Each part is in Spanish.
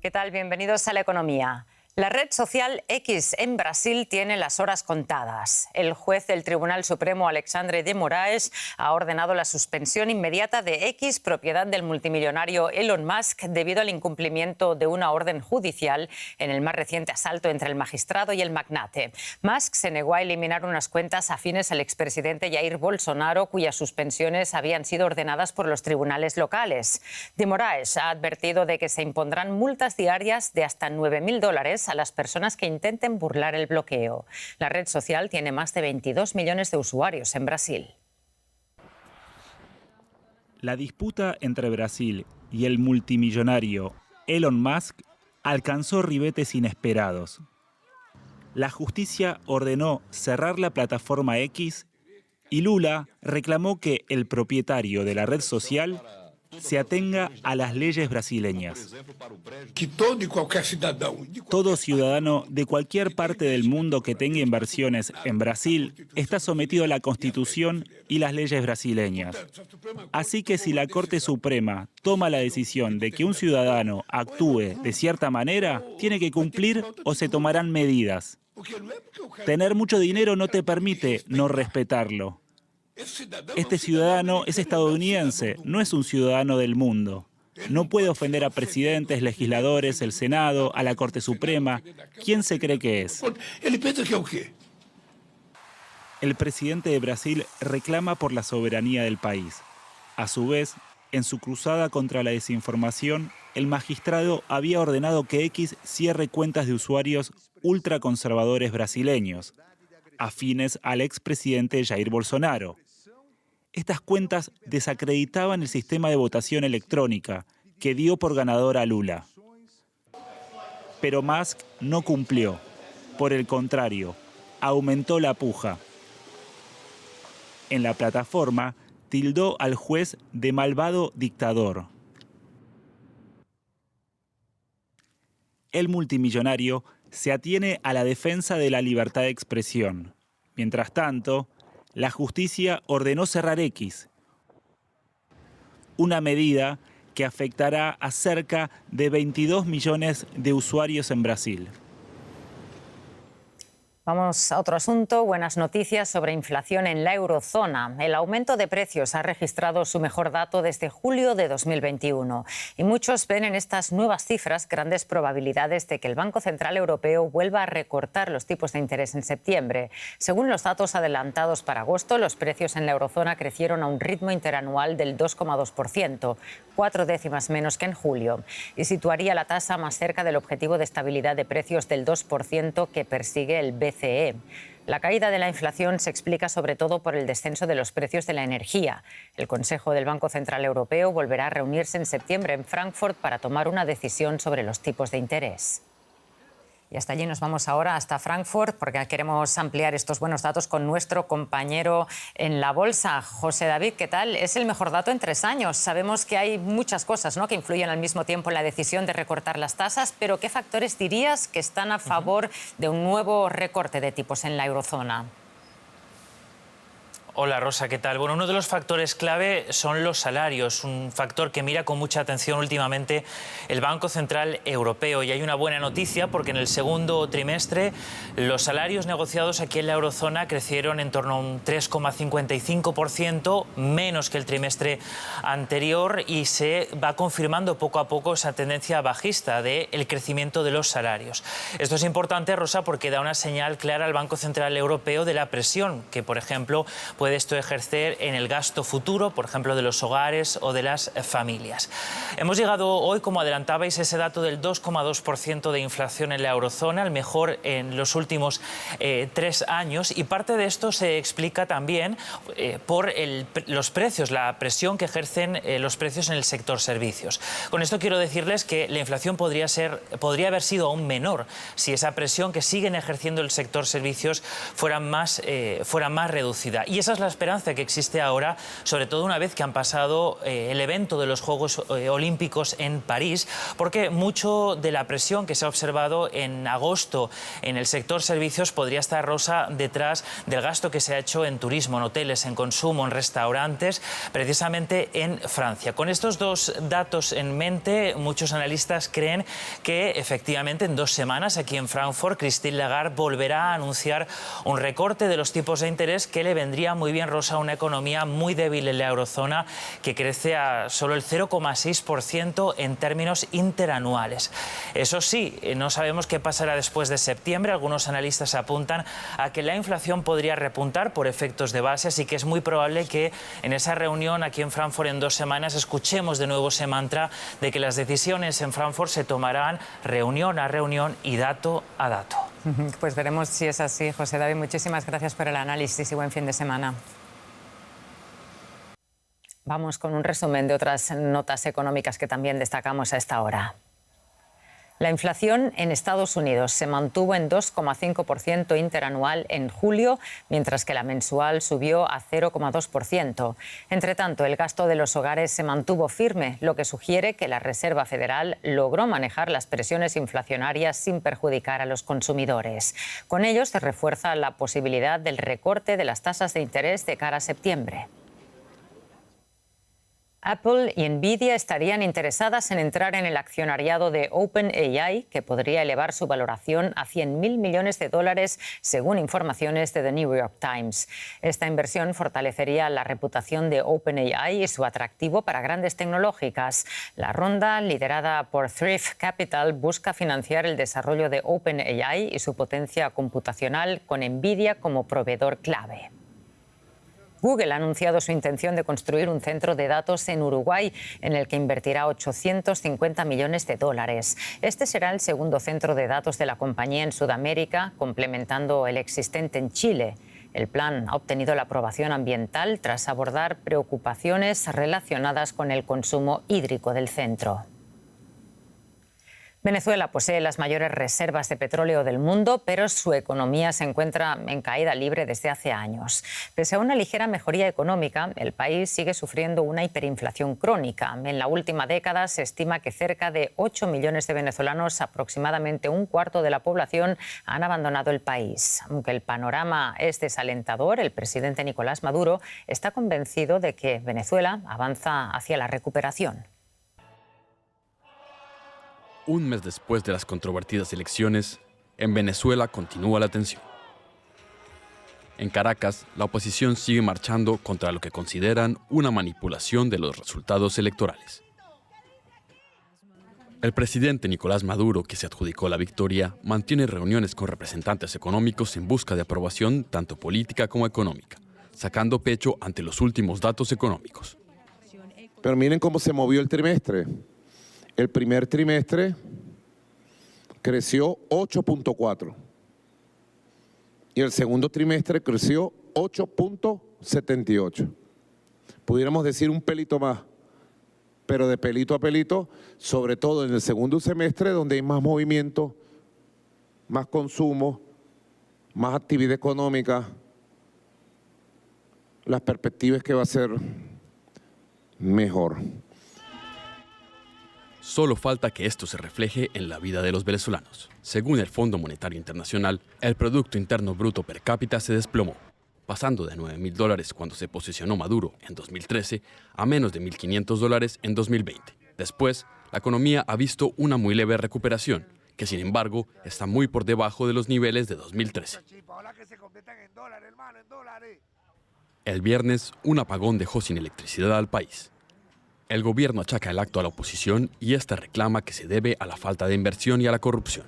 ¿Qué tal? Bienvenidos a La Economía. La red social X en Brasil tiene las horas contadas. El juez del Tribunal Supremo, Alexandre de Moraes, ha ordenado la suspensión inmediata de X, propiedad del multimillonario Elon Musk, debido al incumplimiento de una orden judicial en el más reciente asalto entre el magistrado y el magnate. Musk se negó a eliminar unas cuentas afines al expresidente Jair Bolsonaro, cuyas suspensiones habían sido ordenadas por los tribunales locales. De Moraes ha advertido de que se impondrán multas diarias de hasta $9.000 a las personas que intenten burlar el bloqueo. La red social tiene más de 22 millones de usuarios en Brasil. La disputa entre Brasil y el multimillonario Elon Musk alcanzó ribetes inesperados. La justicia ordenó cerrar la plataforma X y Lula reclamó que el propietario de la red social se atenga a las leyes brasileñas. Todo ciudadano de cualquier parte del mundo que tenga inversiones en Brasil está sometido a la Constitución y las leyes brasileñas. Así que si la Corte Suprema toma la decisión de que un ciudadano actúe de cierta manera, tiene que cumplir o se tomarán medidas. Tener mucho dinero no te permite no respetarlo. Este ciudadano es estadounidense, no es un ciudadano del mundo. No puede ofender a presidentes, legisladores, el Senado, a la Corte Suprema. ¿Quién se cree que es? El presidente de Brasil reclama por la soberanía del país. A su vez, en su cruzada contra la desinformación, el magistrado había ordenado que X cierre cuentas de usuarios ultraconservadores brasileños, afines al expresidente Jair Bolsonaro. Estas cuentas desacreditaban el sistema de votación electrónica que dio por ganador a Lula. Pero Musk no cumplió. Por el contrario, aumentó la puja. En la plataforma, tildó al juez de malvado dictador. El multimillonario se atiene a la defensa de la libertad de expresión. Mientras tanto, la justicia ordenó cerrar X, una medida que afectará a cerca de 22 millones de usuarios en Brasil. Vamos a otro asunto. Buenas noticias sobre inflación en la eurozona. El aumento de precios ha registrado su mejor dato desde julio de 2021. Y muchos ven en estas nuevas cifras grandes probabilidades de que el Banco Central Europeo vuelva a recortar los tipos de interés en septiembre. Según los datos adelantados para agosto, los precios en la eurozona crecieron a un ritmo interanual del 2,2%, 4 décimas menos que en julio, y situaría la tasa más cerca del objetivo de estabilidad de precios del 2% que persigue el BCE. La caída de la inflación se explica sobre todo por el descenso de los precios de la energía. El Consejo del Banco Central Europeo volverá a reunirse en septiembre en Frankfurt para tomar una decisión sobre los tipos de interés. Y hasta allí nos vamos ahora, hasta Frankfurt, porque queremos ampliar estos buenos datos con nuestro compañero en la bolsa, José David. ¿Qué tal? Es el mejor dato en 3 años. Sabemos que hay muchas cosas, ¿no?, que influyen al mismo tiempo en la decisión de recortar las tasas, pero ¿qué factores dirías que están a favor de un nuevo recorte de tipos en la eurozona? Hola Rosa, ¿qué tal? Bueno, uno de los factores clave son los salarios, un factor que mira con mucha atención últimamente el Banco Central Europeo. Y hay una buena noticia porque en el segundo trimestre los salarios negociados aquí en la eurozona crecieron en torno a un 3,55%, menos que el trimestre anterior, y se va confirmando poco a poco esa tendencia bajista del crecimiento de los salarios. Esto es importante, Rosa, porque da una señal clara al Banco Central Europeo de la presión que, por ejemplo, puede esto ejercer en el gasto futuro, por ejemplo, de los hogares o de las familias. Hemos llegado hoy, como adelantabais, ese dato del 2,2% de inflación en la eurozona, el mejor en los últimos 3 años, y parte de esto se explica también por los precios, la presión que ejercen los precios en el sector servicios. Con esto quiero decirles que la inflación podría haber sido aún menor si esa presión que siguen ejerciendo el sector servicios fuera más reducida. Y esa esta es la esperanza que existe ahora, sobre todo una vez que han pasado el evento de los Juegos Olímpicos en París, porque mucho de la presión que se ha observado en agosto en el sector servicios podría estar, Rosa, detrás del gasto que se ha hecho en turismo, en hoteles, en consumo, en restaurantes, precisamente en Francia. Con estos dos datos en mente, muchos analistas creen que efectivamente en 2 semanas aquí en Frankfurt Christine Lagarde volverá a anunciar un recorte de los tipos de interés que le vendría muy bien, Rosa, a una economía muy débil en la eurozona que crece a solo el 0,6% en términos interanuales. Eso sí, no sabemos qué pasará después de septiembre. Algunos analistas apuntan a que la inflación podría repuntar por efectos de base, así que es muy probable que en esa reunión aquí en Frankfurt en 2 semanas escuchemos de nuevo ese mantra de que las decisiones en Frankfurt se tomarán reunión a reunión y dato a dato. Pues veremos si es así. José David, muchísimas gracias por el análisis y buen fin de semana. Vamos con un resumen de otras notas económicas que también destacamos a esta hora. La inflación en Estados Unidos se mantuvo en 2,5% interanual en julio, mientras que la mensual subió a 0,2%. Entre tanto, el gasto de los hogares se mantuvo firme, lo que sugiere que la Reserva Federal logró manejar las presiones inflacionarias sin perjudicar a los consumidores. Con ello se refuerza la posibilidad del recorte de las tasas de interés de cara a septiembre. Apple y Nvidia estarían interesadas en entrar en el accionariado de OpenAI, que podría elevar su valoración a $100.000 millones, según informaciones de The New York Times. Esta inversión fortalecería la reputación de OpenAI y su atractivo para grandes tecnológicas. La ronda, liderada por Thrift Capital, busca financiar el desarrollo de OpenAI y su potencia computacional con Nvidia como proveedor clave. Google ha anunciado su intención de construir un centro de datos en Uruguay, en el que invertirá $850 millones. Este será el segundo centro de datos de la compañía en Sudamérica, complementando el existente en Chile. El plan ha obtenido la aprobación ambiental tras abordar preocupaciones relacionadas con el consumo hídrico del centro. Venezuela posee las mayores reservas de petróleo del mundo, pero su economía se encuentra en caída libre desde hace años. Pese a una ligera mejoría económica, el país sigue sufriendo una hiperinflación crónica. En la última década se estima que cerca de 8 millones de venezolanos, aproximadamente un cuarto de la población, han abandonado el país. Aunque el panorama es desalentador, el presidente Nicolás Maduro está convencido de que Venezuela avanza hacia la recuperación. Un mes después de las controvertidas elecciones, en Venezuela continúa la tensión. En Caracas, la oposición sigue marchando contra lo que consideran una manipulación de los resultados electorales. El presidente Nicolás Maduro, que se adjudicó la victoria, mantiene reuniones con representantes económicos en busca de aprobación tanto política como económica, sacando pecho ante los últimos datos económicos. Pero miren cómo se movió el trimestre. El primer trimestre creció 8.4 y el segundo trimestre creció 8.78. Pudiéramos decir un pelito más, pero de pelito a pelito, sobre todo en el segundo semestre, donde hay más movimiento, más consumo, más actividad económica. Las perspectivas que va a ser mejor. Solo falta que esto se refleje en la vida de los venezolanos. Según el Fondo Monetario Internacional, el Producto Interno Bruto per cápita se desplomó, pasando de $9.000 cuando se posesionó Maduro en 2013 a menos de $1.500 en 2020. Después, la economía ha visto una muy leve recuperación, que sin embargo está muy por debajo de los niveles de 2013. El viernes, un apagón dejó sin electricidad al país. El gobierno achaca el acto a la oposición y esta reclama que se debe a la falta de inversión y a la corrupción.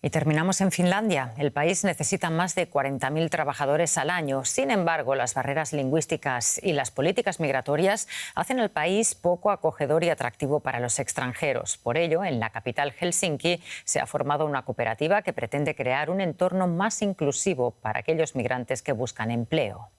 Y terminamos en Finlandia. El país necesita más de 40.000 trabajadores al año. Sin embargo, las barreras lingüísticas y las políticas migratorias hacen al país poco acogedor y atractivo para los extranjeros. Por ello, en la capital Helsinki se ha formado una cooperativa que pretende crear un entorno más inclusivo para aquellos migrantes que buscan empleo.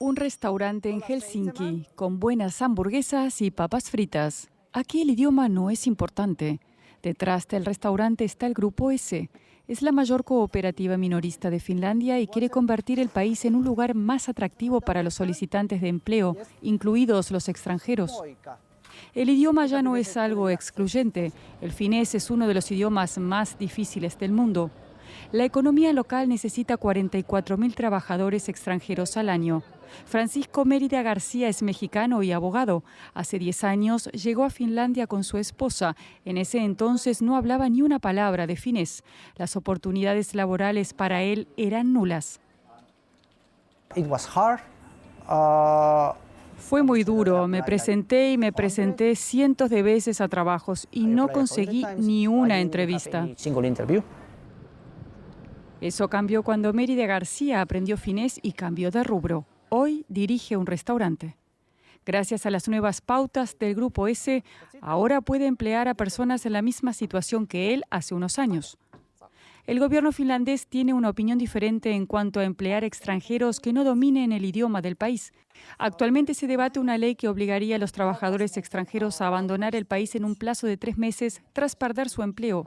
Un restaurante en Helsinki con buenas hamburguesas y papas fritas. Aquí el idioma no es importante. Detrás del restaurante está el Grupo S, Es la mayor cooperativa minorista de Finlandia y quiere convertir el país en un lugar más atractivo para los solicitantes de empleo, incluidos los extranjeros. El idioma ya no es algo excluyente. El finés es uno de los idiomas más difíciles del mundo. La economía local necesita 44.000 trabajadores extranjeros al año. Francisco Mérida García es mexicano y abogado. Hace 10 años llegó a Finlandia con su esposa. En ese entonces no hablaba ni una palabra de finés. Las oportunidades laborales para él eran nulas. Fue muy duro. Me presenté cientos de veces a trabajos y no conseguí ni una entrevista. Eso cambió cuando Mérida García aprendió finés y cambió de rubro. Hoy dirige un restaurante. Gracias a las nuevas pautas del Grupo S, ahora puede emplear a personas en la misma situación que él hace unos años. El gobierno finlandés tiene una opinión diferente en cuanto a emplear extranjeros que no dominen el idioma del país. Actualmente se debate una ley que obligaría a los trabajadores extranjeros a abandonar el país en un plazo de 3 meses tras perder su empleo.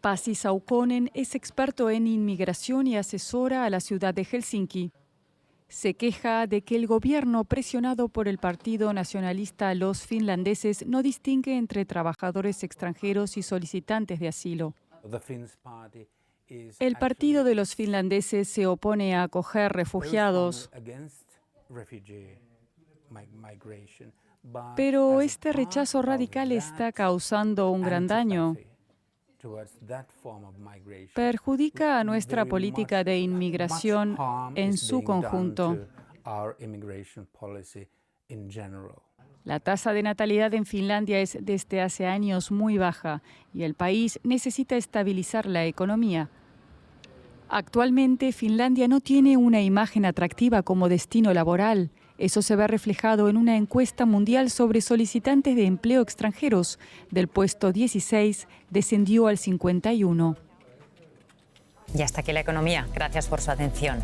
Pasi Saukonen es experto en inmigración y asesora a la ciudad de Helsinki. Se queja de que el gobierno, presionado por el Partido Nacionalista Los Finlandeses, no distingue entre trabajadores extranjeros y solicitantes de asilo. El Partido de los Finlandeses se opone a acoger refugiados, pero este rechazo radical está causando un gran daño. Perjudica a nuestra política de inmigración en su conjunto. La tasa de natalidad en Finlandia es desde hace años muy baja y el país necesita estabilizar la economía. Actualmente, Finlandia no tiene una imagen atractiva como destino laboral. Eso se ve reflejado en una encuesta mundial sobre solicitantes de empleo extranjeros. Del puesto 16 descendió al 51. Y hasta aquí la economía. Gracias por su atención.